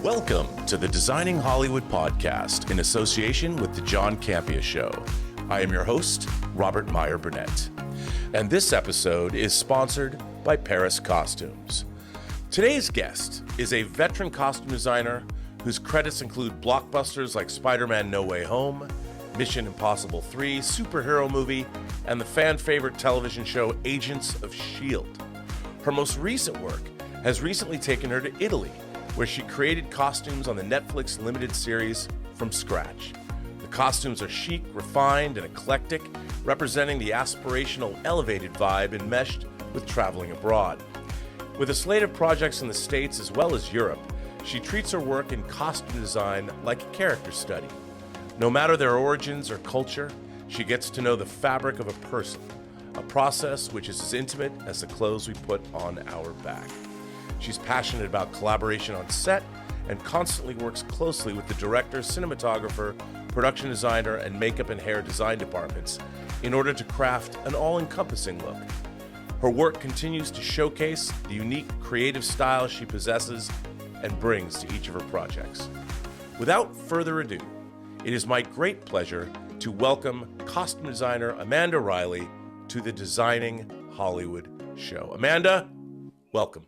Welcome to the Designing Hollywood podcast in association with the John Campea Show. I am your host, Robert Meyer Burnett, and this episode is sponsored by Paris Costumes. Today's guest is a veteran costume designer whose credits include blockbusters like Spider-Man No Way Home, Mission Impossible 3, superhero movie, and the fan favorite television show Agents of S.H.I.E.L.D. Her most recent work has recently taken her to Italy, where she created costumes on the Netflix limited series From Scratch. The costumes are chic, refined, and eclectic, representing the aspirational, elevated vibe enmeshed with traveling abroad. With a slate of projects in the States as well as Europe, she treats her work in costume design like a character study. No matter their origins or culture, she gets to know the fabric of a person, a process which is as intimate as the clothes we put on our back. She's passionate about collaboration on set and constantly works closely with the director, cinematographer, production designer, and makeup and hair design departments in order to craft an all-encompassing look. Her work continues to showcase the unique creative style she possesses and brings to each of her projects. Without further ado, it is my great pleasure to welcome costume designer Amanda Riley to the Designing Hollywood Show. Amanda, welcome.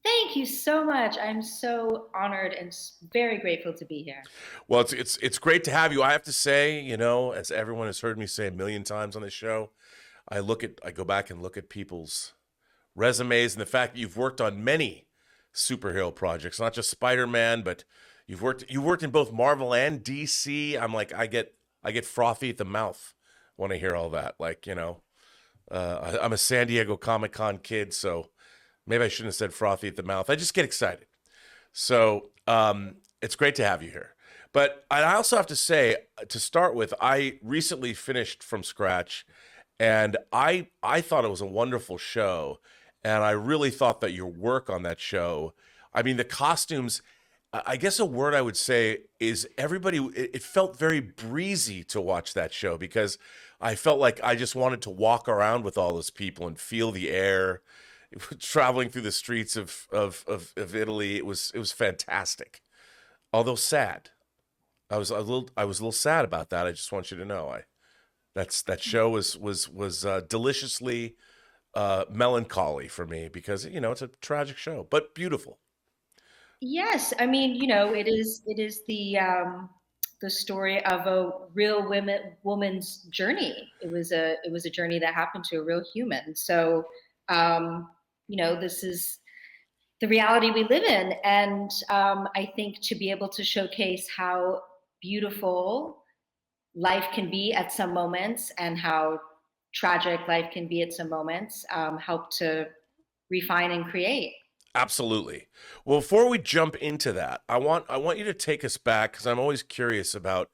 Thank you so much. I'm so honored and very grateful to be here. Well, it's great to have you. I have to say, you know, as everyone has heard me say a million times on this show, I go back and look at people's resumes and the fact that you've worked on many superhero projects, not just Spider-Man, but you've worked in both Marvel and DC. I'm like, I get frothy at the mouth when I hear all that. Like, you know, I'm a San Diego Comic-Con kid, so maybe I shouldn't have said frothy at the mouth. I just get excited. So it's great to have you here. But I also have to say, to start with, I recently finished From Scratch, and I thought it was a wonderful show. And I really thought that your work on that show, I mean, the costumes, I guess a word I would say is it felt very breezy to watch that show because I felt like I just wanted to walk around with all those people and feel the air. Traveling through the streets of Italy, it was fantastic. Although sad, I was a little sad about that. I just want you to know, that show was deliciously melancholy for me because, you know, it's a tragic show but beautiful. Yes, I mean, you know, it is the story of a real woman's journey. It was a journey that happened to a real human. So. You know, this is the reality we live in. And I think to be able to showcase how beautiful life can be at some moments and how tragic life can be at some moments help to refine and create. Absolutely. Well, before we jump into that, I want you to take us back because I'm always curious about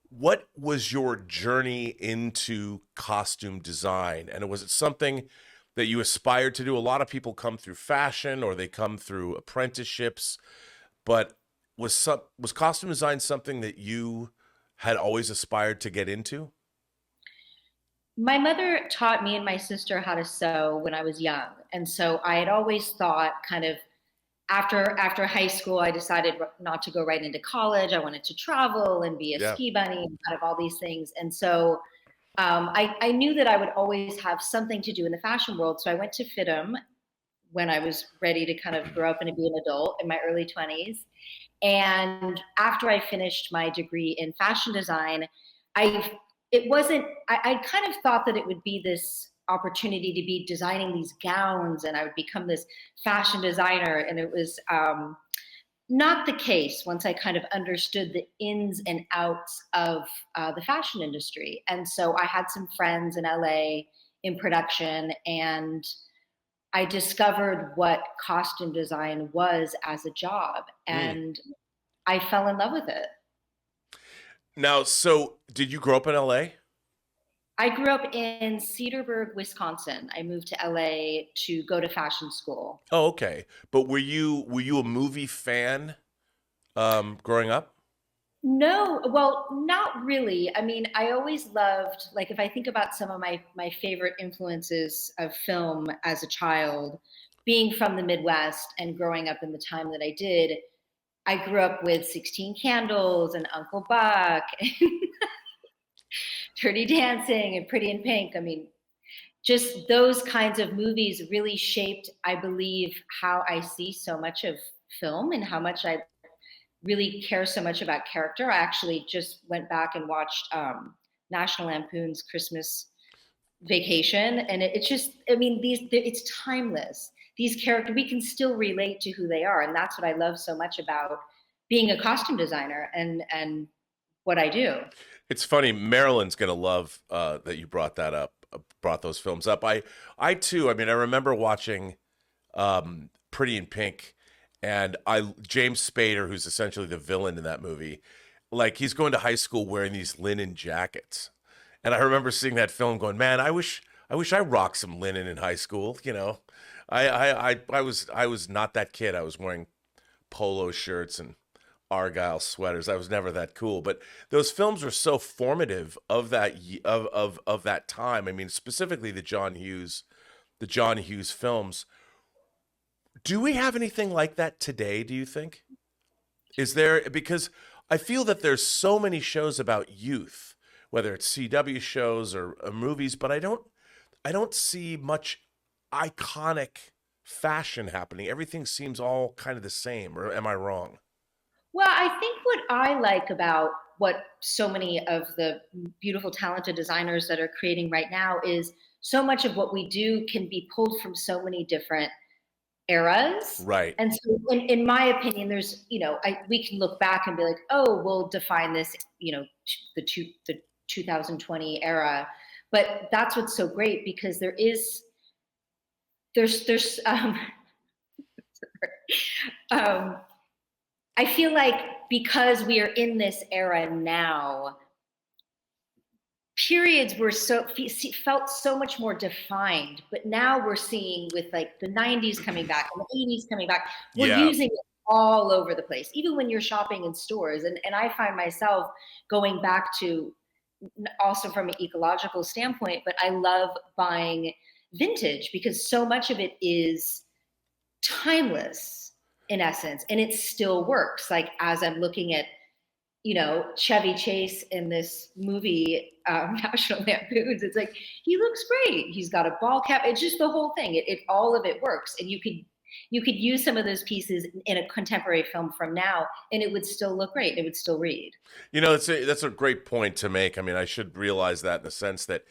what was your journey into costume design, and was it something that you aspired to do? A lot of people come through fashion or they come through apprenticeships, but was costume design something that you had always aspired to get into? My mother taught me and my sister how to sew when I was young. And so I had always thought kind of after high school, I decided not to go right into college. I wanted to travel and be a ski bunny and kind of all these things. And so I knew that I would always have something to do in the fashion world. So I went to FITM when I was ready to kind of grow up and be an adult in my early 20s. And after I finished my degree in fashion design, I kind of thought that it would be this opportunity to be designing these gowns and I would become this fashion designer. And it was not the case once I kind of understood the ins and outs of the fashion industry. And so I had some friends in LA in production, and I discovered what costume design was as a job, and I fell in love with it. Now, so did you grow up in LA? I grew up in Cedarburg, Wisconsin. I moved to LA to go to fashion school. Oh, okay. But were you a movie fan growing up? No, well, not really. I mean, I always loved, like, if I think about some of my favorite influences of film as a child, being from the Midwest and growing up in the time that I did, I grew up with 16 Candles and Uncle Buck and Dirty Dancing and Pretty in Pink. I mean, just those kinds of movies really shaped, I believe, how I see so much of film and how much I really care so much about character. I actually just went back and watched National Lampoon's Christmas Vacation, and it's just, I mean, it's timeless. These characters, we can still relate to who they are, and that's what I love so much about being a costume designer and what I do. It's funny. Marilyn's gonna love that you brought that up, brought those films up. I too. I mean, I remember watching Pretty in Pink, and James Spader, who's essentially the villain in that movie, like he's going to high school wearing these linen jackets, and I remember seeing that film, going, "Man, I wish I rocked some linen in high school." You know, I was not that kid. I was wearing polo shirts and Argyle sweaters. I was never that cool, but those films were so formative of of that time. I mean, specifically the John Hughes films. Do we have anything like that today, do you think? Is there, because I feel that there's so many shows about youth, whether it's CW shows or movies, but I don't see much iconic fashion happening. Everything seems all kind of the same, or am I wrong? Well, I think what I like about what so many of the beautiful, talented designers that are creating right now is so much of what we do can be pulled from so many different eras. Right. And so, in my opinion, there's, we can look back and be like, oh, we'll define this, the 2020 era. But that's what's so great because there's, um, I feel like because we are in this era now, periods were felt so much more defined, but now we're seeing with like the 90s coming back and the 80s coming back, we're Yeah. using it all over the place, even when you're shopping in stores. And I find myself going back to, also from an ecological standpoint, but I love buying vintage because so much of it is timeless in essence, and it still works. Like as I'm looking at, Chevy Chase in this movie, National Lampoons, it's like he looks great. He's got a ball cap. It's just the whole thing. It all of it works, and you could use some of those pieces in a contemporary film from now, and it would still look great. It would still read. That's a great point to make. I mean, I should realize that in the sense that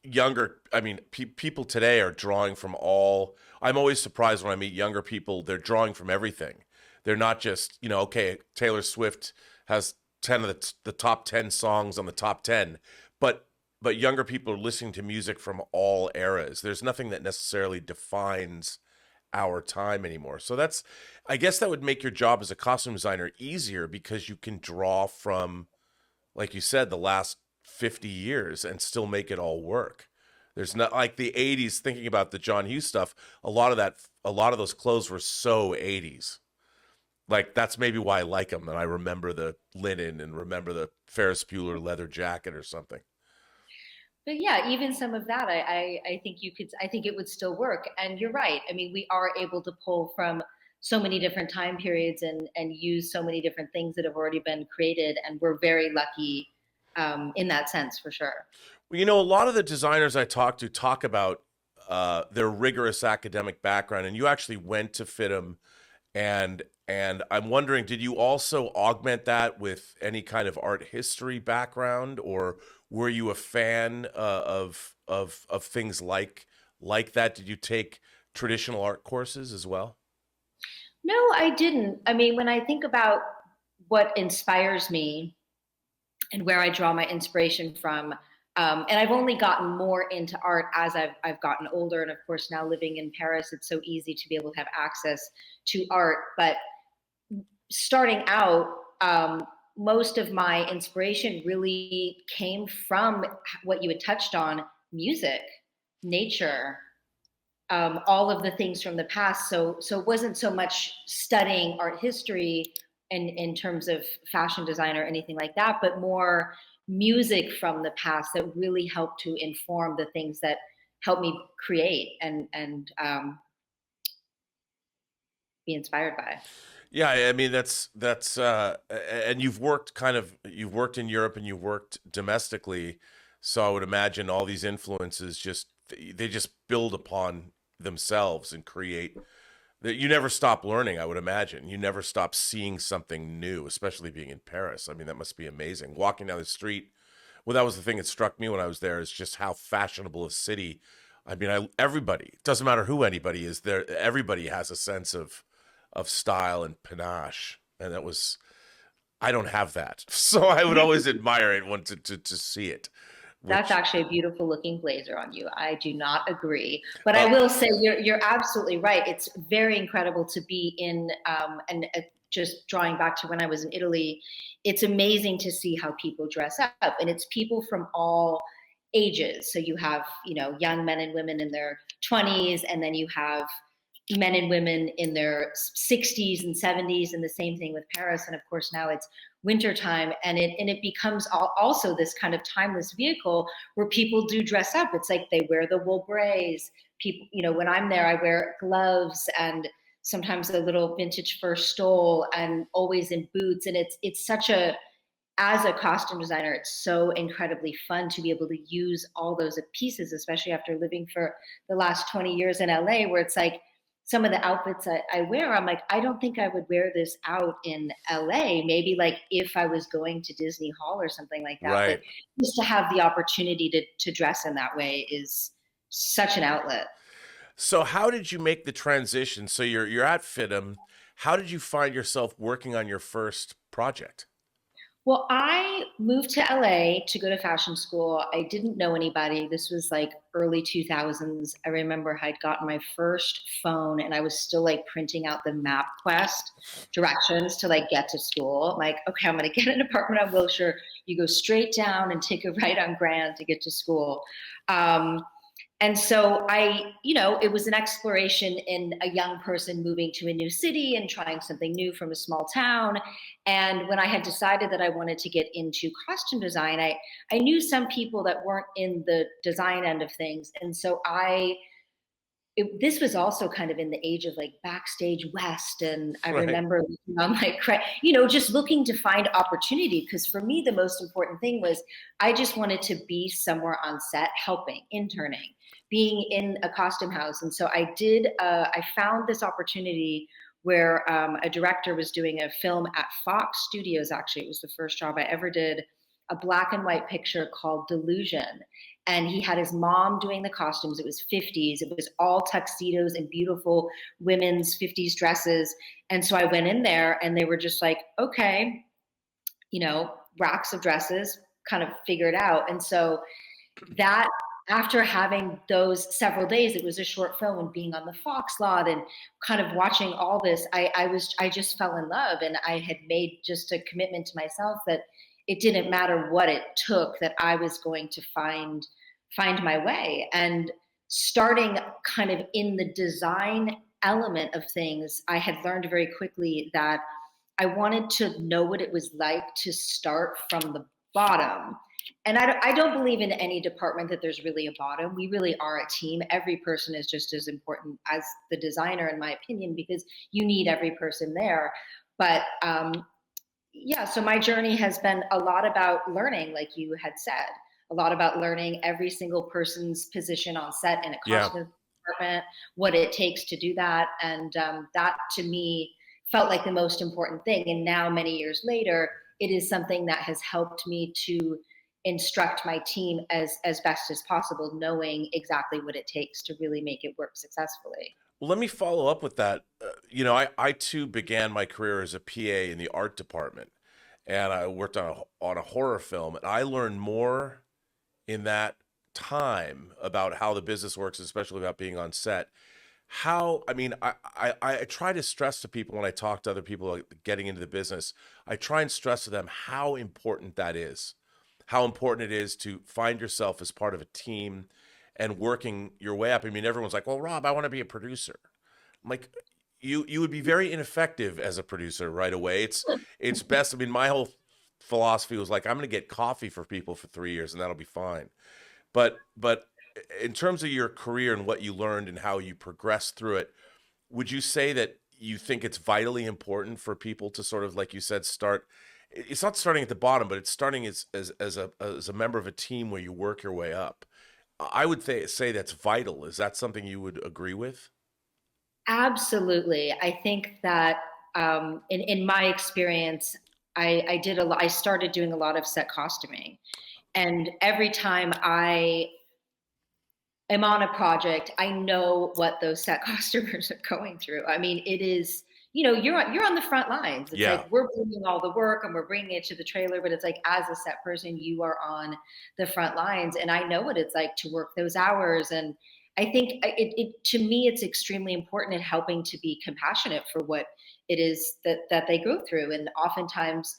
younger, I mean, people today are drawing from all. I'm always surprised when I meet younger people. They're drawing from everything. They're not just, okay, Taylor Swift has 10 of the top 10 songs on the top 10, but younger people are listening to music from all eras. There's nothing that necessarily defines our time anymore. So I guess that would make your job as a costume designer easier because you can draw from, like you said, the last 50 years and still make it all work. There's not like the 80s, thinking about the John Hughes stuff, a lot of those clothes were so 80s. Like that's maybe why I like them, and I remember the linen and remember the Ferris Bueller leather jacket or something. But yeah, even some of that, I think I think it would still work. And you're right. I mean, we are able to pull from so many different time periods and use so many different things that have already been created. And we're very lucky in that sense, for sure. Well, a lot of the designers I talk to talk about their rigorous academic background, and you actually went to FITM, and I'm wondering, did you also augment that with any kind of art history background, or were you a fan of things like that? Did you take traditional art courses as well? No, I didn't. I mean, when I think about what inspires me and where I draw my inspiration from, and I've only gotten more into art as I've gotten older. And of course, now living in Paris, it's so easy to be able to have access to art. But starting out, most of my inspiration really came from what you had touched on: music, nature, all of the things from the past. So it wasn't so much studying art history in terms of fashion design or anything like that, but more music from the past that really helped to inform the things that helped me create and be inspired by. Yeah, I mean and you've worked in Europe and you've worked domestically, so I would imagine all these influences they just build upon themselves and create that you never stop learning, I would imagine. You never stop seeing something new, especially being in Paris. I mean, that must be amazing. Walking down the street, well, that was the thing that struck me when I was there is just how fashionable a city. I mean, everybody, it doesn't matter who anybody is there, everybody has a sense of style and panache. And that was I don't have that. So I would always admire it, want to see it, That's which actually a beautiful looking blazer on you. I do not agree, but I uh, will say you're absolutely right. It's very incredible to be in, and just drawing back to when I was in Italy, it's amazing to see how people dress up, and it's people from all ages. So you have, young men and women in their 20s, and then you have men and women in their 60s and 70s, and the same thing with Paris. And of course now it's wintertime, and it becomes also this kind of timeless vehicle where people do dress up. It's like they wear the wool berets. People, when I'm there, I wear gloves and sometimes a little vintage fur stole, and always in boots. And it's such a as a costume designer, it's so incredibly fun to be able to use all those pieces, especially after living for the last 20 years in LA, where it's like some of the outfits I wear, I'm like, I don't think I would wear this out in LA. Maybe like if I was going to Disney Hall or something like that. But right. just to have the opportunity to dress in that way is such an outlet. So how did you make the transition? So you're at FITM. How did you find yourself working on your first project? Well, I moved to LA to go to fashion school. I didn't know anybody. This was like early 2000s. I remember I'd gotten my first phone and I was still like printing out the MapQuest directions to like get to school. I'm like, okay, I'm going to get an apartment on Wilshire. You go straight down and take a right on Grand to get to school. Um, and so it was an exploration in a young person moving to a new city and trying something new from a small town. And when I had decided that I wanted to get into costume design, I knew some people that weren't in the design end of things. And so this was also kind of in the age of like Backstage West. And I Right. remember looking on like, just looking to find opportunity. Because for me, the most important thing was I just wanted to be somewhere on set, helping, interning, being in a costume house. And so I found this opportunity where a director was doing a film at Fox Studios. Actually, it was the first job I ever did, a black and white picture called Delusion, and he had his mom doing the costumes. It was 50s. It was all tuxedos and beautiful women's 50s dresses. And so I went in there and they were just like, okay, racks of dresses, kind of figured out. And so that after having those several days, it was a short film, and being on the Fox lot and kind of watching all this, I just fell in love, and I had made just a commitment to myself that it didn't matter what it took, that I was going to find my way. And starting kind of in the design element of things, I had learned very quickly that I wanted to know what it was like to start from the bottom. And I don't believe in any department that there's really a bottom. We really are a team. Every person is just as important as the designer, in my opinion, because you need every person there. But yeah, so my journey has been a lot about learning, like you had said, a lot about learning every single person's position on set in a Yeah. costume department, what it takes to do that. And that to me felt like the most important thing. And now, many years later, it is something that has helped me to instruct my team as best as possible, knowing exactly what it takes to really make it work successfully. Well, let me follow up with that. I too began my career as a PA in the art department, and I worked on a horror film, and I learned more in that time about how the business works, especially about being on set. How, I mean, I try to stress to people when I talk to other people like getting into the business, I try and stress to them how important that is, how important it is to find yourself as part of a team and working your way up. I mean, everyone's like, well, Rob, I want to be a producer. I'm like, you would be very ineffective as a producer right away. It's best. I mean, my whole philosophy was like, I'm going to get coffee for people for 3 years and that'll be fine. But in terms of your career and what you learned and how you progressed through it, would you say that you think it's vitally important for people to sort of, like you said, start. It's not starting at the bottom, but it's starting as a member of a team where you work your way up. I would say that's vital. Is that something you would agree with? Absolutely. I think that in my experience, I did a lot. I started doing a lot of set costuming, and every time I am on a project, I know what those set costumers are going through. I mean, it is, you're on the front lines. It's Yeah. like we're doing all the work and we're bringing it to the trailer, but it's like as a set person, you are on the front lines, and I know what it's like to work those hours. And I think it to me, it's extremely important in helping to be compassionate for what it is that they go through, and oftentimes,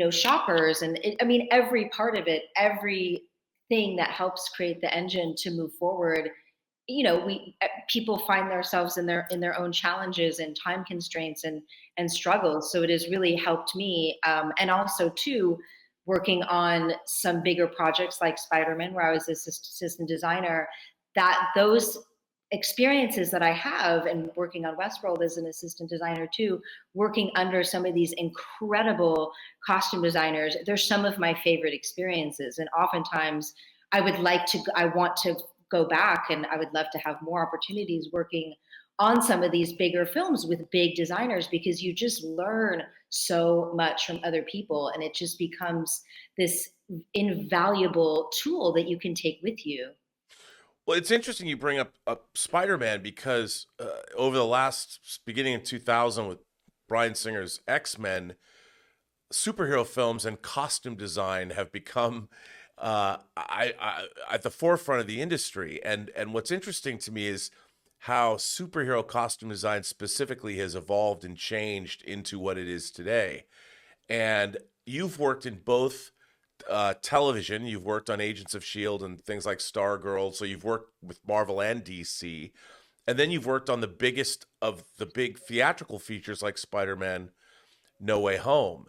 shoppers and I mean, every part of it, every thing that helps create the engine to move forward. We people find themselves in their own challenges and time constraints and struggles, so it has really helped me, and also too, working on some bigger projects like Spider-Man, where I was assistant designer, that those experiences that I have, and working on Westworld as an assistant designer too, working under some of these incredible costume designers, they're some of my favorite experiences. And oftentimes I want to go back, and I would love to have more opportunities working on some of these bigger films with big designers, because you just learn so much from other people, and it just becomes this invaluable tool that you can take with you. Well, it's interesting you bring up Spider-Man because over the last beginning in 2000 with Bryan Singer's X-Men, superhero films and costume design have become at the forefront of the industry. And what's interesting to me is how superhero costume design specifically has evolved and changed into what it is today. And you've worked in both television. You've worked on Agents of Shield and things like Stargirl. So you've worked with Marvel and DC, and then you've worked on the biggest of the big theatrical features like Spider-Man: No Way Home.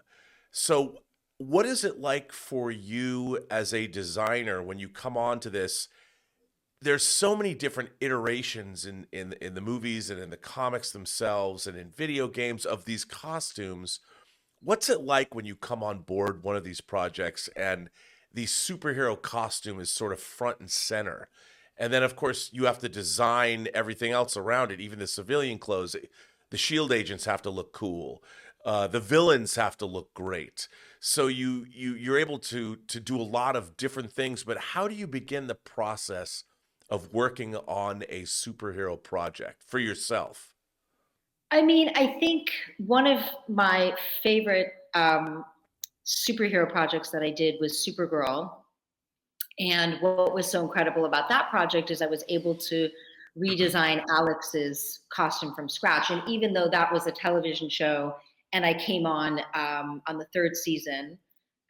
So, what is it like for you as a designer when you come on to this? There's so many different iterations in the movies and in the comics themselves and in video games of these costumes. What's it like when you come on board one of these projects and the superhero costume is sort of front and center? And then, of course, you have to design everything else around it, even the civilian clothes. The shield agents have to look cool. The villains have to look great. So you're able to do a lot of different things. But how do you begin the process of working on a superhero project for yourself? I mean, I think one of my favorite superhero projects that I did was Supergirl. And what was so incredible about that project is I was able to redesign Alex's costume from scratch. And even though that was a television show, and I came on the third season,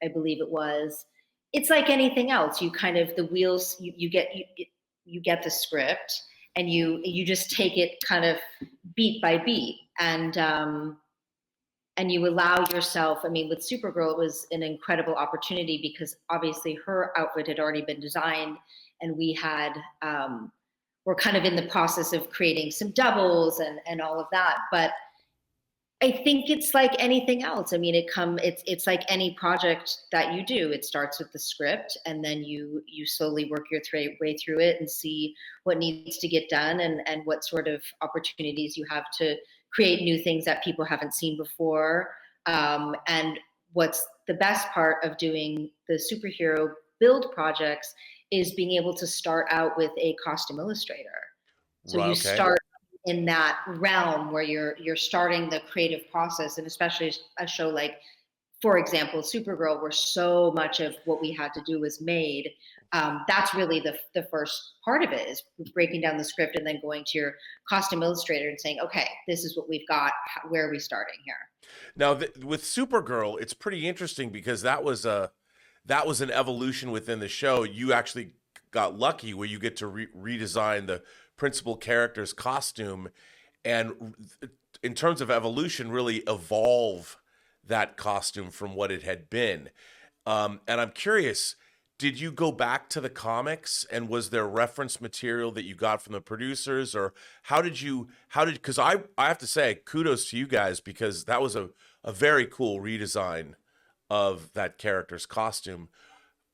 I believe it was. It's like anything else. You kind of the wheels. You get the script, and you just take it kind of beat by beat, and you allow yourself. I mean, with Supergirl, it was an incredible opportunity because obviously her outfit had already been designed, and we're kind of in the process of creating some doubles and all of that. But I think it's like anything else. I mean, it's like any project that you do. It starts with the script, and then you slowly work your way through it and see what needs to get done, and what sort of opportunities you have to create new things that people haven't seen before. And what's the best part of doing the superhero build projects is being able to start out with a costume illustrator. So Right. you Okay. start in that realm where you're starting the creative process, and especially a show like, for example, Supergirl, where so much of what we had to do was made. That's really the first part of it, is breaking down the script and then going to your costume illustrator and saying, okay, this is what we've got. Where are we starting here? Now, with Supergirl, it's pretty interesting because that was an evolution within the show. You actually got lucky where you get to redesign the principal character's costume, and in terms of evolution, really evolve that costume from what it had been. And I'm curious, did you go back to the comics, and was there reference material that you got from the producers, or because I have to say kudos to you guys, because that was a very cool redesign of that character's costume.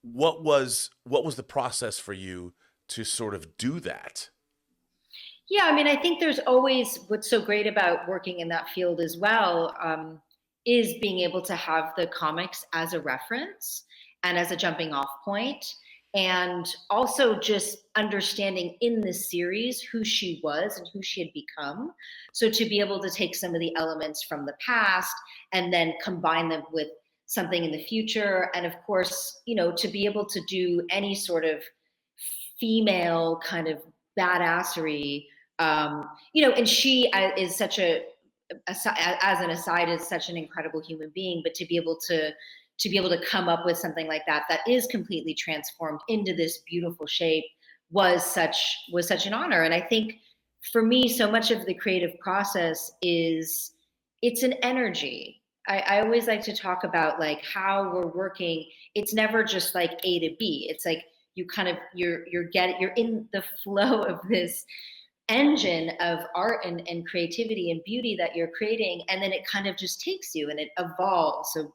What was the process for you to sort of do that? Yeah, I mean, I think there's always what's so great about working in that field as well, is being able to have the comics as a reference and as a jumping off point, and also just understanding in this series who she was and who she had become. So to be able to take some of the elements from the past and then combine them with something in the future, and of course, to be able to do any sort of female kind of badassery, and she is such as an aside, is such an incredible human being, but to be able to come up with something like that is completely transformed into this beautiful shape was such an honor. And I think for me, so much of the creative process is, it's an energy. I always like to talk about like how we're working. It's never just like A to B. It's like you kind of you're in the flow of this engine of art and creativity and beauty that you're creating, and then it kind of just takes you and it evolves. So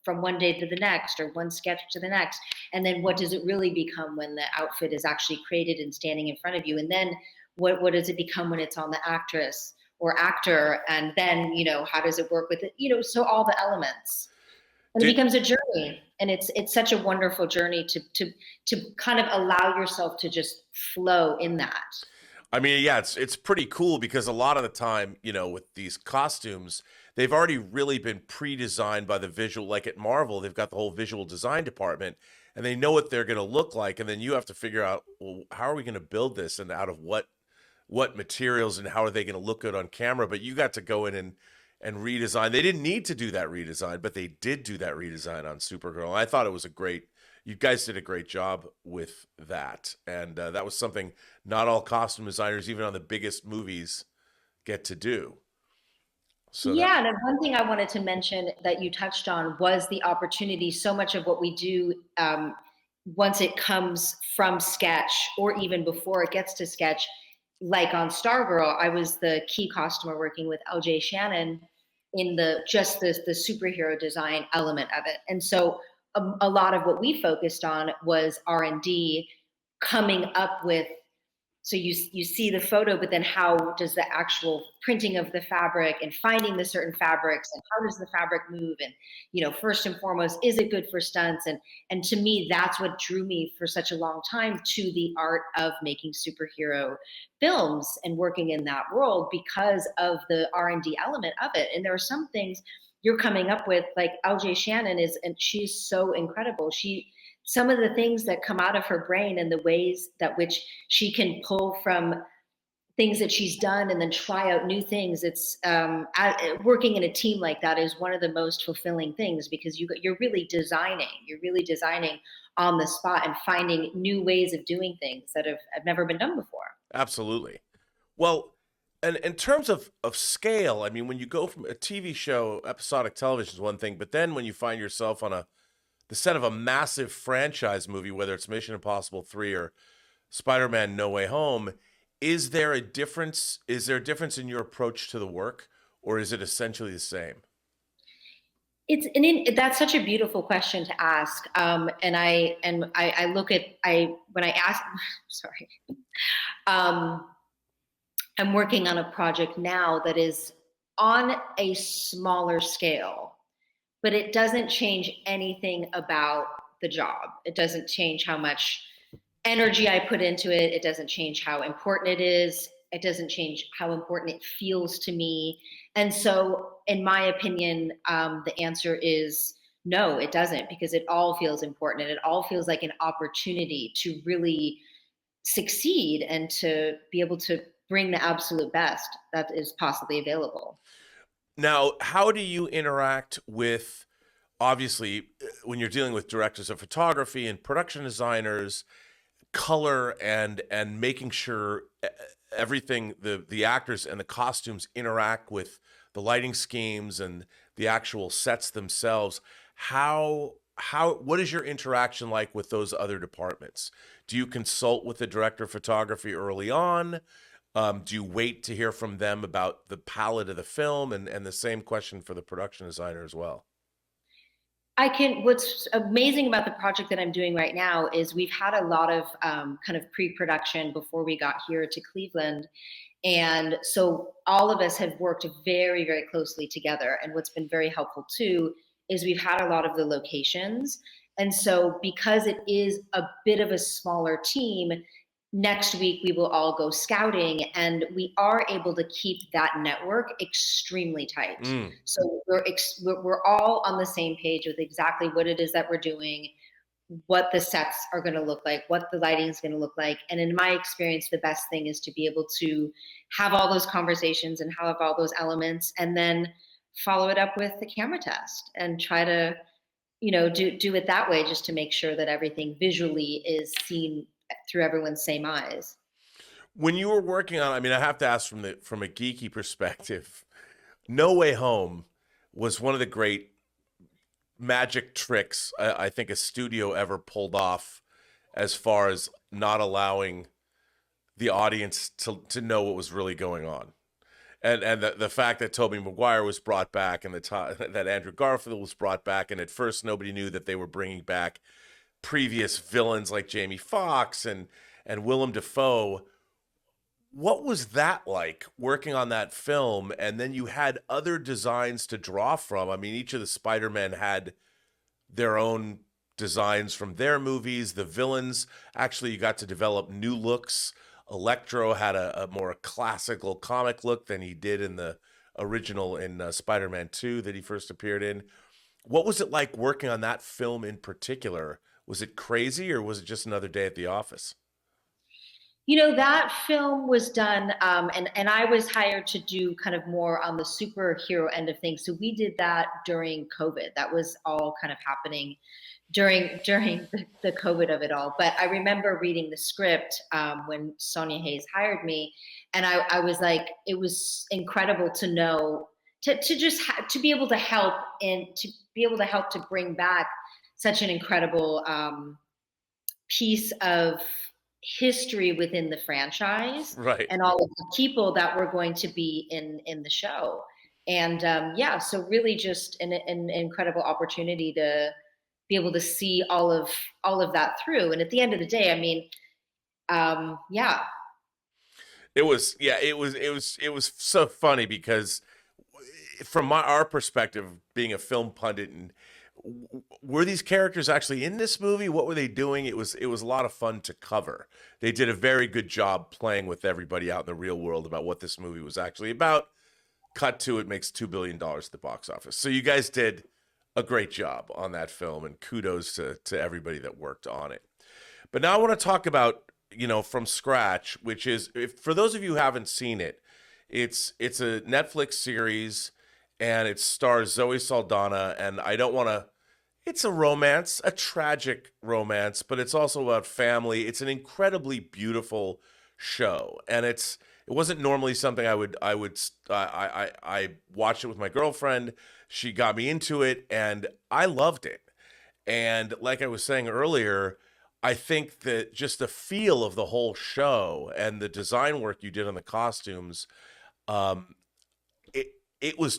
from one day to the next, or one sketch to the next, and then what does it really become when the outfit is actually created and standing in front of you, and then what does it become when it's on the actress or actor, and then how does it work with it, so all the elements, and it Did becomes a journey, and it's such a wonderful journey to kind of allow yourself to just flow in that. I mean, yeah, it's pretty cool, because a lot of the time, with these costumes, they've already really been pre-designed by the visual. Like at Marvel, they've got the whole visual design department, and they know what they're going to look like, and then you have to figure out, well, how are we going to build this, and out of what materials, and how are they going to look good on camera? But you got to go in and redesign. They didn't need to do that redesign, but they did do that redesign on Supergirl. And I thought it was you guys did a great job with that. And that was something not all costume designers, even on the biggest movies, get to do. So that, Yeah, and then one thing I wanted to mention that you touched on was the opportunity. So much of what we do, once it comes from sketch, or even before it gets to sketch, like on Stargirl, I was the key costumer working with LJ Shannon in the superhero design element of it. And so a lot of what we focused on was R&D, coming up with, so you see the photo, but then how does the actual printing of the fabric and finding the certain fabrics, and how does the fabric move, and first and foremost, is it good for stunts? And to me, that's what drew me for such a long time to the art of making superhero films and working in that world, because of the R&D element of it. And there are some things you're coming up with, like LJ Shannon is, and she's so incredible. Some of the things that come out of her brain, and the ways that which she can pull from things that she's done and then try out new things. It's working in a team like that is one of the most fulfilling things, because you're really designing on the spot and finding new ways of doing things that have never been done before. absolutely. Well, and in terms of scale, I mean, when you go from a TV show, episodic television is one thing, but then when you find yourself on the set of a massive franchise movie, whether it's Mission Impossible 3 or Spider-Man No Way Home, is there a difference? Is there a difference in your approach to the work, or is it essentially the same? That's such a beautiful question to ask, and I look at, I when I ask, sorry, um, I'm working on a project now that is on a smaller scale, but it doesn't change anything about the job. It doesn't change how much energy I put into it. It doesn't change how important it is. It doesn't change how important it feels to me. And so, in my opinion, the answer is no, it doesn't, because it all feels important, and it all feels like an opportunity to really succeed and to be able to bring the absolute best that is possibly available. Now, how do you interact with, obviously, when you're dealing with directors of photography and production designers, color, and making sure everything, the actors and the costumes interact with the lighting schemes and the actual sets themselves? what is your interaction like with those other departments? Do you consult with the director of photography early on? Do you wait to hear from them about the palette of the film? And the same question for the production designer as well. What's amazing about the project that I'm doing right now is we've had a lot of kind of pre-production before we got here to Cleveland. And so all of us have worked very, very closely together. And what's been very helpful too is we've had a lot of the locations. And so because it is a bit of a smaller team, next week we will all go scouting and we are able to keep that network extremely tight. Mm. So we're all on the same page with exactly what it is that we're doing, what the sets are going to look like, what the lighting is going to look like. And in my experience, the best thing is to be able to have all those conversations and have all those elements and then follow it up with the camera test and try to, do it that way just to make sure that everything visually is seen through everyone's same eyes. When you were working on, I mean, I have to ask from a geeky perspective. No Way Home was one of the great magic tricks I think a studio ever pulled off, as far as not allowing the audience to know what was really going on. And the fact that Tobey Maguire was brought back and that Andrew Garfield was brought back, and at first nobody knew that they were bringing back previous villains like Jamie Foxx and Willem Dafoe. What was that like working on that film? And then you had other designs to draw from. I mean, each of the Spider-Men had their own designs from their movies. The villains, actually, you got to develop new looks. Electro had a more classical comic look than he did in the original in Spider-Man 2 that he first appeared in. What was it like working on that film in particular? Was it crazy, or was it just another day at the office? That film was done, and I was hired to do kind of more on the superhero end of things. So we did that during COVID. That was all kind of happening during the COVID of it all. But I remember reading the script when Sonia Hayes hired me, and I was like, it was incredible to know to just to be able to help and to be able to help to bring back such an incredible piece of history within the franchise Right. and all of the people that were going to be in the show. And yeah, so really just an incredible opportunity to be able to see all of that through. And at the end of the day, I mean, yeah. It was so funny because from our perspective, being a film pundit, and were these characters actually in this movie? What were they doing? It was a lot of fun to cover. They did a very good job playing with everybody out in the real world about what this movie was actually about. Cut to, it makes $2 billion at the box office. So you guys did a great job on that film, and kudos to everybody that worked on it. But now I want to talk about, from scratch, which is, if for those of you who haven't seen it, it's a Netflix series, and it stars Zoe Saldana. And I don't want to. It's a romance, a tragic romance, but it's also about family. It's an incredibly beautiful show, and it wasn't normally something I watched it with my girlfriend. She got me into it, and I loved it. And like I was saying earlier, I think that just the feel of the whole show and the design work you did on the costumes, um, it it was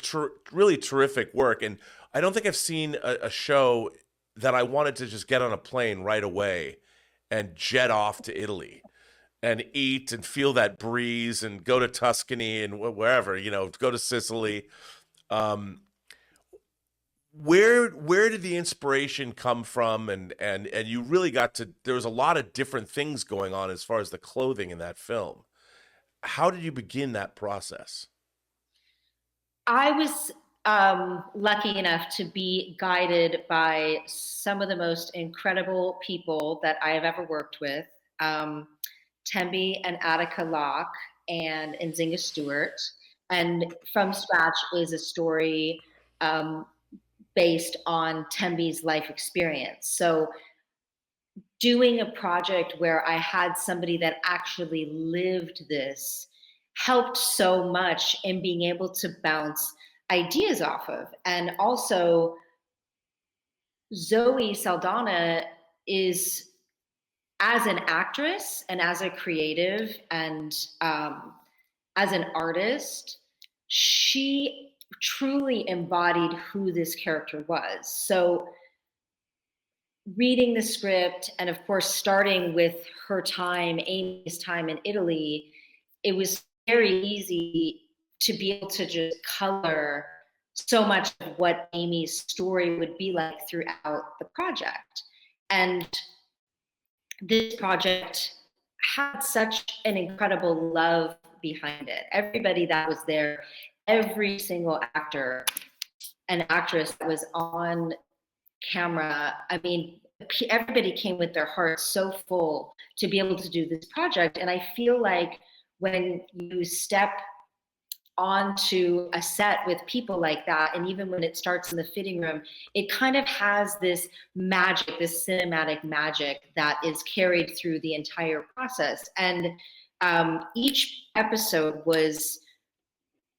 really terrific work. And I don't think I've seen a show that I wanted to just get on a plane right away and jet off to Italy and eat and feel that breeze and go to Tuscany and wherever, go to Sicily. Um, where did the inspiration come from? And you really got to, there was a lot of different things going on as far as the clothing in that film. How did you begin that process? I was lucky enough to be guided by some of the most incredible people that I have ever worked with. Tembi and Attica Locke and Nzinga Stewart. And From Scratch is a story based on Tembi's life experience. So doing a project where I had somebody that actually lived this helped so much in being able to bounce ideas off of. And also, Zoe Saldana is, as an actress and as a creative and as an artist, she truly embodied who this character was. So reading the script and of course starting with her time, Amy's time in Italy, it was very easy to be able to just color so much of what Amy's story would be like throughout the project. And this project had such an incredible love behind it. Everybody that was there, every single actor and actress that was on camera, I mean, everybody came with their hearts so full to be able to do this project. And I feel like when you step onto a set with people like that, and even when it starts in the fitting room, it kind of has this magic, this cinematic magic that is carried through the entire process. And each episode was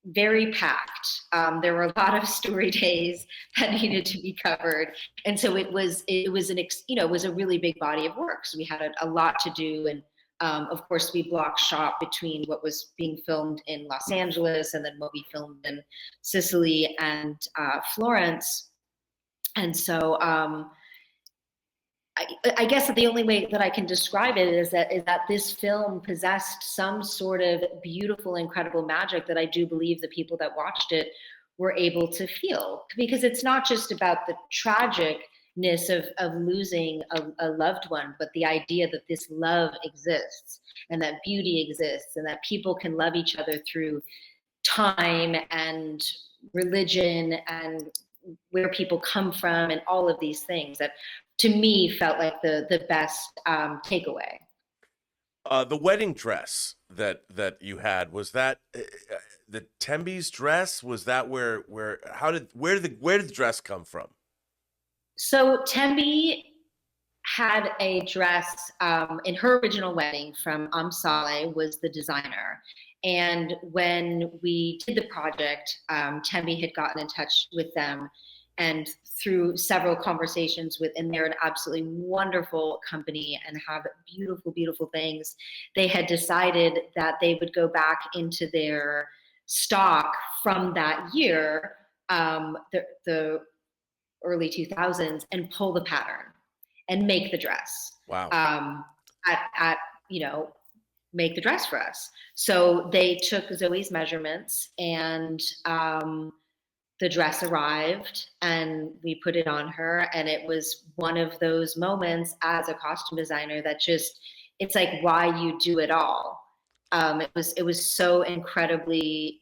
very packed. There were a lot of story days that needed to be covered, and so it was it was a really big body of work. So we had a lot to do, and of course we blocked shot between what was being filmed in Los Angeles and then what we filmed in Sicily and Florence, and so. I guess that the only way that I can describe it is that this film possessed some sort of beautiful, incredible magic that I do believe the people that watched it were able to feel. Because it's not just about the tragicness of losing a loved one, but the idea that this love exists and that beauty exists and that people can love each other through time and religion and where people come from and all of these things that to me felt like the best takeaway. The wedding dress that you had, was that the Tembi's dress? Was that where did the dress come from? So Tembi had a dress in her original wedding from Amsale was the designer. And when we did the project, Tembi had gotten in touch with them, and through several conversations with, and they're an absolutely wonderful company and have beautiful, beautiful things, they had decided that they would go back into their stock from that year, the early 2000s, and pull the pattern and make the dress. Wow. At make the dress for us. So they took Zoe's measurements, and the dress arrived, and we put it on her, and it was one of those moments as a costume designer that just, it's like why you do it all. It was so incredibly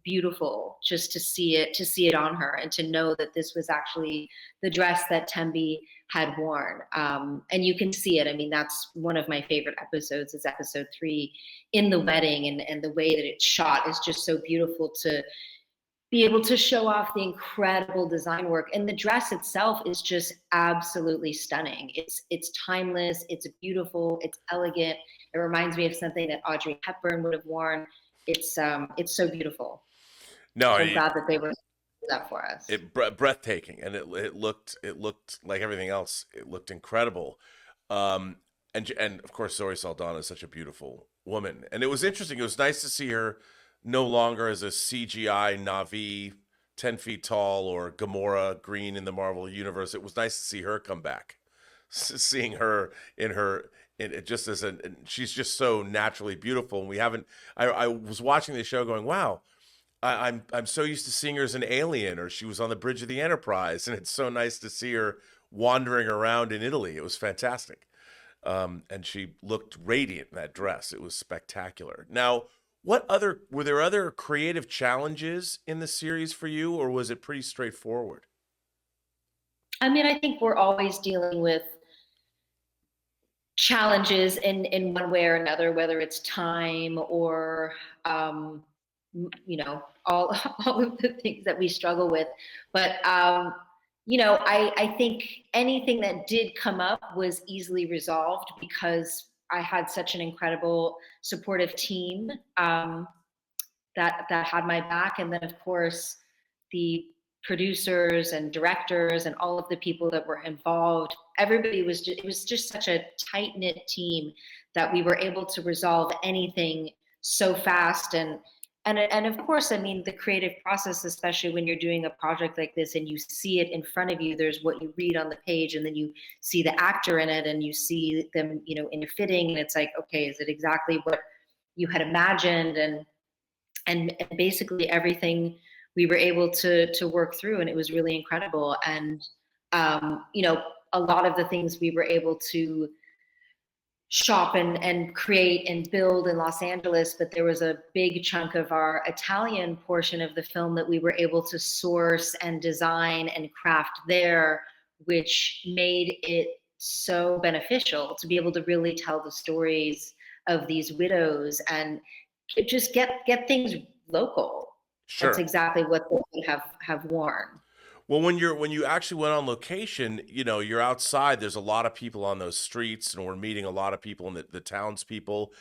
beautiful just to see it on her, and to know that this was actually the dress that Tembi had worn. And you can see it. I mean, that's one of my favorite episodes, is episode 3 in the wedding, and the way that it's shot is just so beautiful to be able to show off the incredible design work. And the dress itself is just absolutely stunning. It's timeless, it's beautiful, it's elegant. It reminds me of something that Audrey Hepburn would have worn. It's so beautiful. No, So I'm glad that they were that for us. breathtaking, and it looked like everything else. It looked incredible, and of course Zoe Saldana is such a beautiful woman, and it was interesting. It was nice to see her no longer as a CGI Na'vi, 10 feet tall, or Gamora Green in the Marvel universe. It was nice to see her come back, seeing her in her in just as an she's just so naturally beautiful. And we haven't. I was watching the show going, wow. I'm so used to seeing her as an alien, or she was on the bridge of the Enterprise, and it's so nice to see her wandering around in Italy. It was fantastic, and she looked radiant in that dress. It was spectacular. Now, were there other creative challenges in the series for you, or was it pretty straightforward? I mean, I think we're always dealing with challenges in one way or another, whether it's time or all all of the things that we struggle with. But I think anything that did come up was easily resolved because I had such an incredible supportive team that had my back, and then of course the producers and directors and all of the people that were involved. Everybody was just, it was just such a tight knit team that we were able to resolve anything so fast. And of course, I mean, the creative process, especially when you're doing a project like this and you see it in front of you, there's what you read on the page, and then you see the actor in it and you see them, in a fitting, and it's like, okay, is it exactly what you had imagined? And basically everything we were able to work through, and it was really incredible. And a lot of the things we were able to shop and create and build in Los Angeles, but there was a big chunk of our Italian portion of the film that we were able to source and design and craft there, which made it so beneficial to be able to really tell the stories of these widows and just get things local. That's Sure. exactly what they have worn. Well, when you actually went on location, you're outside. There's a lot of people on those streets, and we're meeting a lot of people in the townspeople.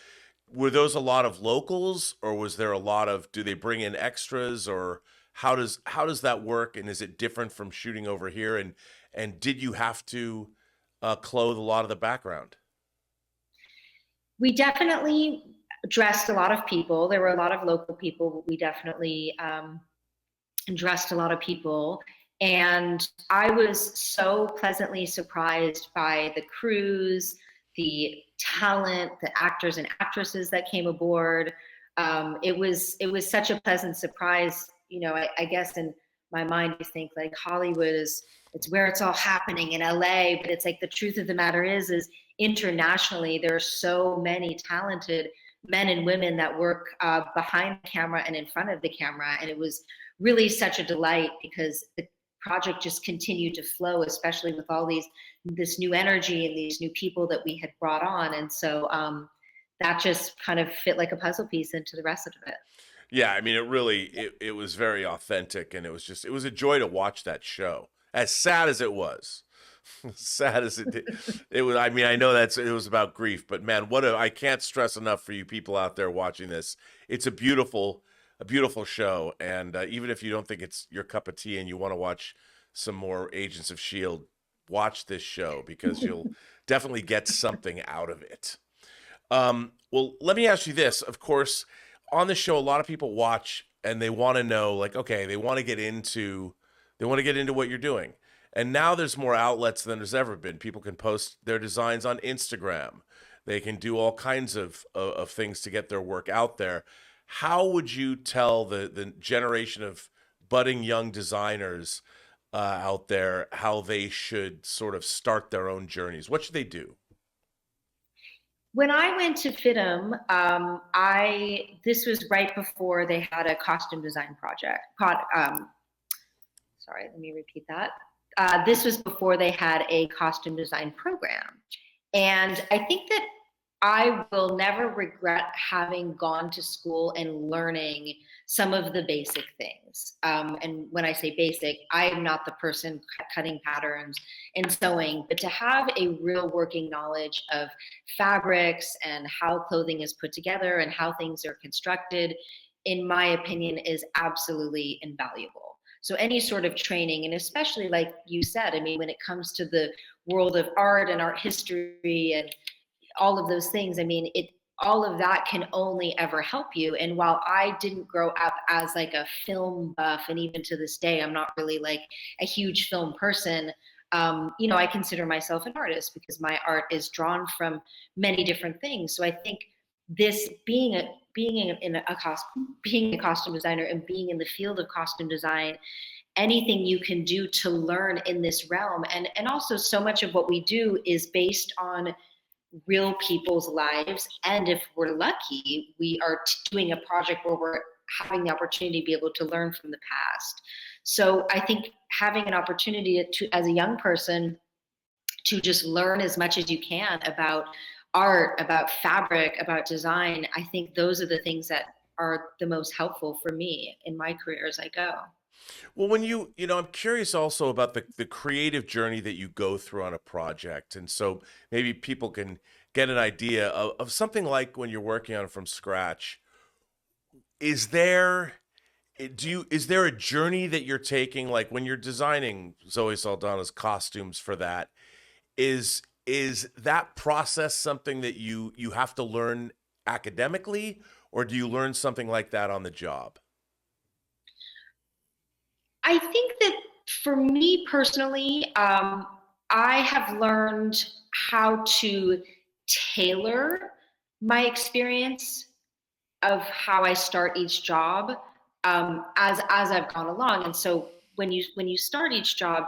Were those a lot of locals, or was there a lot of? Do they bring in extras, or how does that work? And is it different from shooting over here? And did you have to clothe a lot of the background? We definitely dressed a lot of people. There were a lot of local people, but we definitely dressed a lot of people. And I was so pleasantly surprised by the crews, the talent, the actors and actresses that came aboard. It was such a pleasant surprise. I guess in my mind you think like Hollywood is, it's where it's all happening in LA, but it's like the truth of the matter is internationally there are so many talented men and women that work behind the camera and in front of the camera, and it was really such a delight because the project just continued to flow, especially with all this new energy and these new people that we had brought on. And so that just kind of fit like a puzzle piece into the rest of it. Yeah, I mean, it was very authentic, and it was a joy to watch that show. As sad as it was, sad as it was. I mean, I know it was about grief, but man, I can't stress enough for you people out there watching this. It's a beautiful show, and even if you don't think it's your cup of tea and you want to watch some more Agents of Shield, watch this show because you'll definitely get something out of it. Well, let me ask you this. Of course, on the show, a lot of people watch and they want to know, like, okay, they want to get into what you're doing. And now there's more outlets than there's ever been. People can post their designs on Instagram. They can do all kinds of things to get their work out there. How would you tell the generation of budding young designers out there how they should sort of start their own journeys? What should they do? When I went to FITM, I this was right before they had a costume design project. Sorry, let me repeat that. This was before they had a costume design program. And I think that I will never regret having gone to school and learning some of the basic things. And when I say basic, I'm not the person cutting patterns and sewing, but to have a real working knowledge of fabrics and how clothing is put together and how things are constructed, in my opinion, is absolutely invaluable. So any sort of training, and especially like you said, I mean, when it comes to the world of art and art history and all of those things, I mean, it all of that can only ever help you. And while I didn't grow up as like a film buff, and even to this day I'm not really like a huge film person, I consider myself an artist because my art is drawn from many different things. So I think this being a costume designer and being in the field of costume design, anything you can do to learn in this realm, and also so much of what we do is based on real people's lives. And if we're lucky, we are doing a project where we're having the opportunity to be able to learn from the past. So I think having an opportunity as a young person, to just learn as much as you can about art, about fabric, about design, I think those are the things that are the most helpful for me in my career as I go. Well, I'm curious also about the creative journey that you go through on a project. And so maybe people can get an idea of something like when you're working on it from scratch. Is there is there a journey that you're taking, like when you're designing Zoe Saldana's costumes for that? Is that process something that you have to learn academically, or do you learn something like that on the job? I think that for me personally, I have learned how to tailor my experience of how I start each job, as I've gone along. And so when you start each job,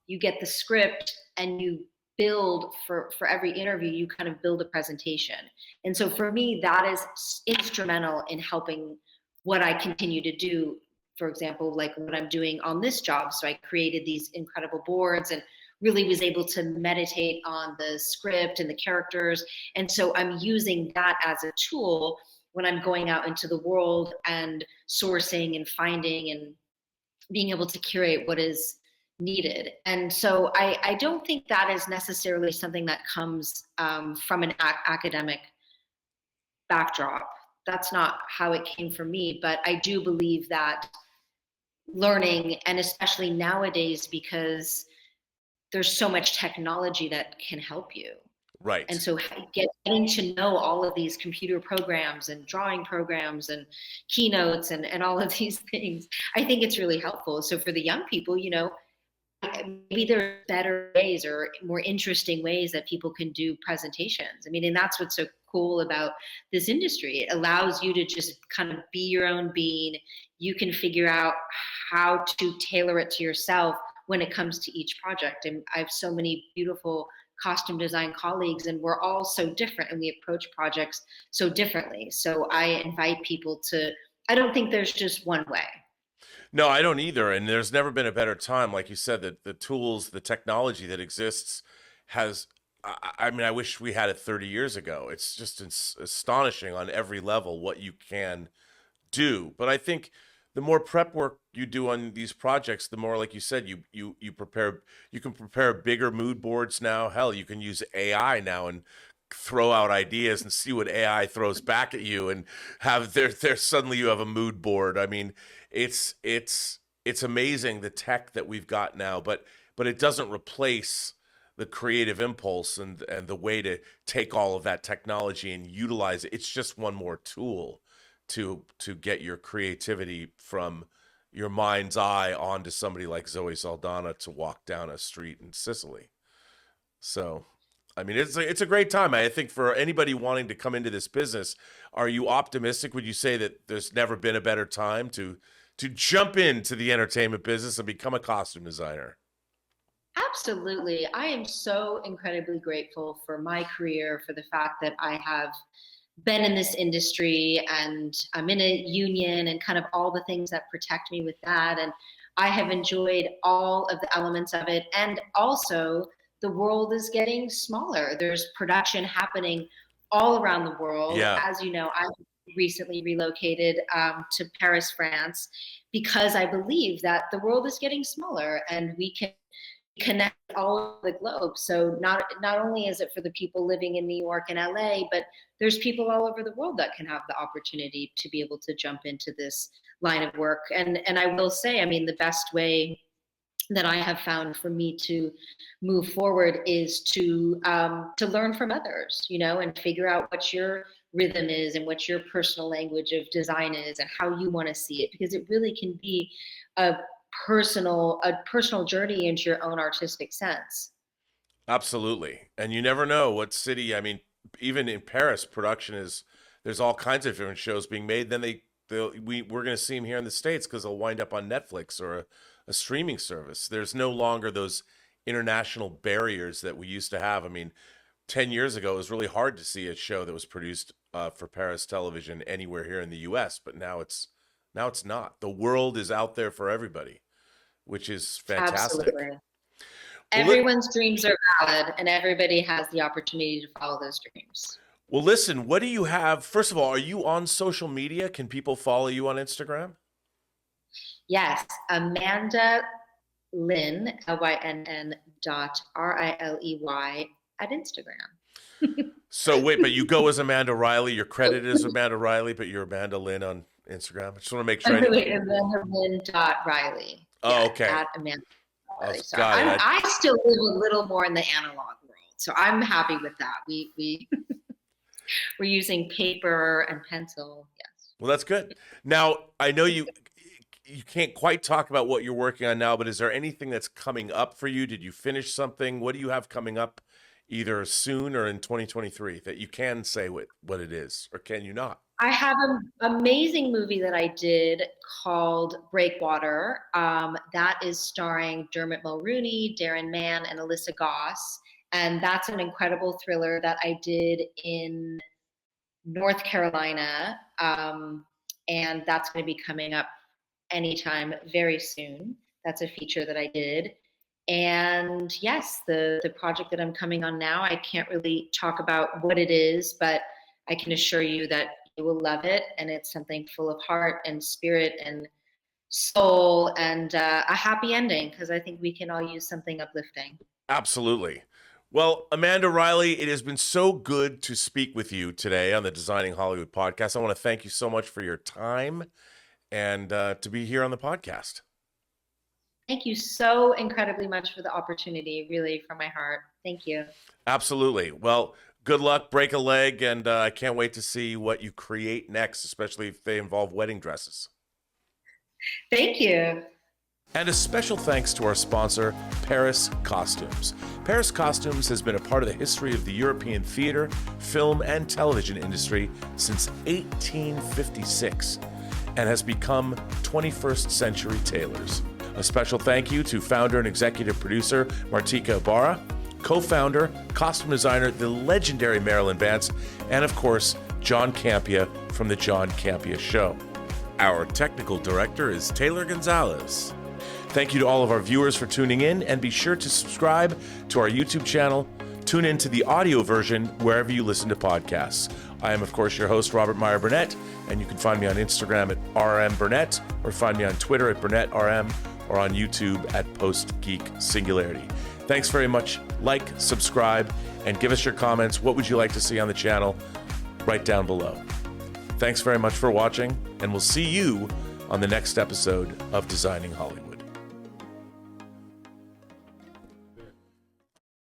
you get the script and you build for every interview. You kind of build a presentation. And so for me, that is instrumental in helping what I continue to do. For example, like what I'm doing on this job. So I created these incredible boards and really was able to meditate on the script and the characters. And so I'm using that as a tool when I'm going out into the world and sourcing and finding and being able to curate what is needed. And so I don't think that is necessarily something that comes from an academic backdrop. That's not how it came for me, but I do believe that learning, and especially nowadays, because there's so much technology that can help you. And Right. so getting to know all of these computer programs and drawing programs and keynotes and all of these things, I think it's really helpful. So for the young people, maybe there are better ways or more interesting ways that people can do presentations. I mean, and that's what's so cool about this industry. It allows you to just kind of be your own being. You can figure out how to tailor it to yourself when it comes to each project. And I have so many beautiful costume design colleagues, and we're all so different and we approach projects so differently. So I invite people to, I don't think there's just one way. No, I don't either. And there's never been a better time, like you said, that the tools, the technology that exists has. I mean, I wish we had it 30 years ago. It's just astonishing on every level what you can do. But I think the more prep work you do on these projects, the more, like you said, you prepare. You can prepare bigger mood boards now. Hell, you can use AI now and throw out ideas and see what AI throws back at you, and have there suddenly you have a mood board. I mean, it's amazing the tech that we've got now, but it doesn't replace the creative impulse and the way to take all of that technology and utilize it. It's just one more tool to get your creativity from your mind's eye onto somebody like Zoe Saldana to walk down a street in Sicily. So, I mean, it's a great time. I think for anybody wanting to come into this business, are you optimistic? Would you say that there's never been a better time to jump into the entertainment business and become a costume designer? Absolutely. I am so incredibly grateful for my career, for the fact that I have been in this industry and I'm in a union and kind of all the things that protect me with that. And I have enjoyed all of the elements of it. And also, the world is getting smaller. There's production happening all around the world. Yeah. As you know, I recently relocated to Paris, France, because I believe that the world is getting smaller and we can connect all over the globe. So not only is it for the people living in New York and LA, but there's people all over the world that can have the opportunity to be able to jump into this line of work. And I will say, I mean, the best way that I have found for me to move forward is to learn from others, and figure out what your rhythm is and what your personal language of design is and how you want to see it, because it really can be a personal journey into your own artistic sense. Absolutely. And you never know what city, I mean, even in Paris, production is there's all kinds of different shows being made. Then we're going to see them here in the States because they'll wind up on Netflix or a streaming service. There's no longer those international barriers that we used to have. I mean, 10 years ago, it was really hard to see a show that was produced for Paris television anywhere here in the US, but now it's not. The world is out there for everybody, which is fantastic. Absolutely. Well, li- Everyone's dreams are valid and everybody has the opportunity to follow those dreams. Well, listen, what do you have? First of all, are you on social media? Can people follow you on Instagram? Yes, Amanda Lynn, Lynn .Riley at Instagram. So wait, but you go as Amanda Riley. You're credited as Amanda Riley, but you're Amanda Lynn on Instagram? I just want to make sure. Amanda.Riley. Oh, Yeah, okay. at Amanda. Oh, So got it. I still live a little more in the analog world, so I'm happy with that. We're using paper and pencil. Yes. Well, that's good. Now, I know you can't quite talk about what you're working on now, but is there anything that's coming up for you? Did you finish something? What do you have coming up either soon or in 2023 that you can say what it is, or can you not? I have an amazing movie that I did called Breakwater. That is starring Dermot Mulrooney, Darren Mann, and Alyssa Goss. And that's an incredible thriller that I did in North Carolina. And that's going to be coming up anytime very soon. That's a feature that I did. And yes, the project that I'm coming on now, I can't really talk about what it is, but I can assure you that you will love it. And it's something full of heart and spirit and soul and a happy ending, because I think we can all use something uplifting. Absolutely. Well, Amanda Riley, it has been so good to speak with you today on the Designing Hollywood podcast. I want to thank you so much for your time and to be here on the podcast. Thank you so incredibly much for the opportunity, really, from my heart. Thank you. Absolutely. Well, good luck, break a leg, and I can't wait to see what you create next, especially if they involve wedding dresses. Thank you. And a special thanks to our sponsor, Paris Costumes. Paris Costumes has been a part of the history of the European theater, film, and television industry since 1856 and has become 21st century tailors. A special thank you to founder and executive producer Martika Ibarra, co-founder, costume designer, the legendary Marilyn Vance, and of course, John Campea from The John Campea Show. Our technical director is Taylor Gonzalez. Thank you to all of our viewers for tuning in, and be sure to subscribe to our YouTube channel. Tune in to the audio version wherever you listen to podcasts. I am, of course, your host, Robert Meyer Burnett, and you can find me on Instagram at rmburnett, or find me on Twitter at BurnettRM, or on YouTube at PostGeekSingularity. Thanks very much. Like, subscribe, and give us your comments. What would you like to see on the channel? Right down below. Thanks very much for watching, and we'll see you on the next episode of Designing Hollywood.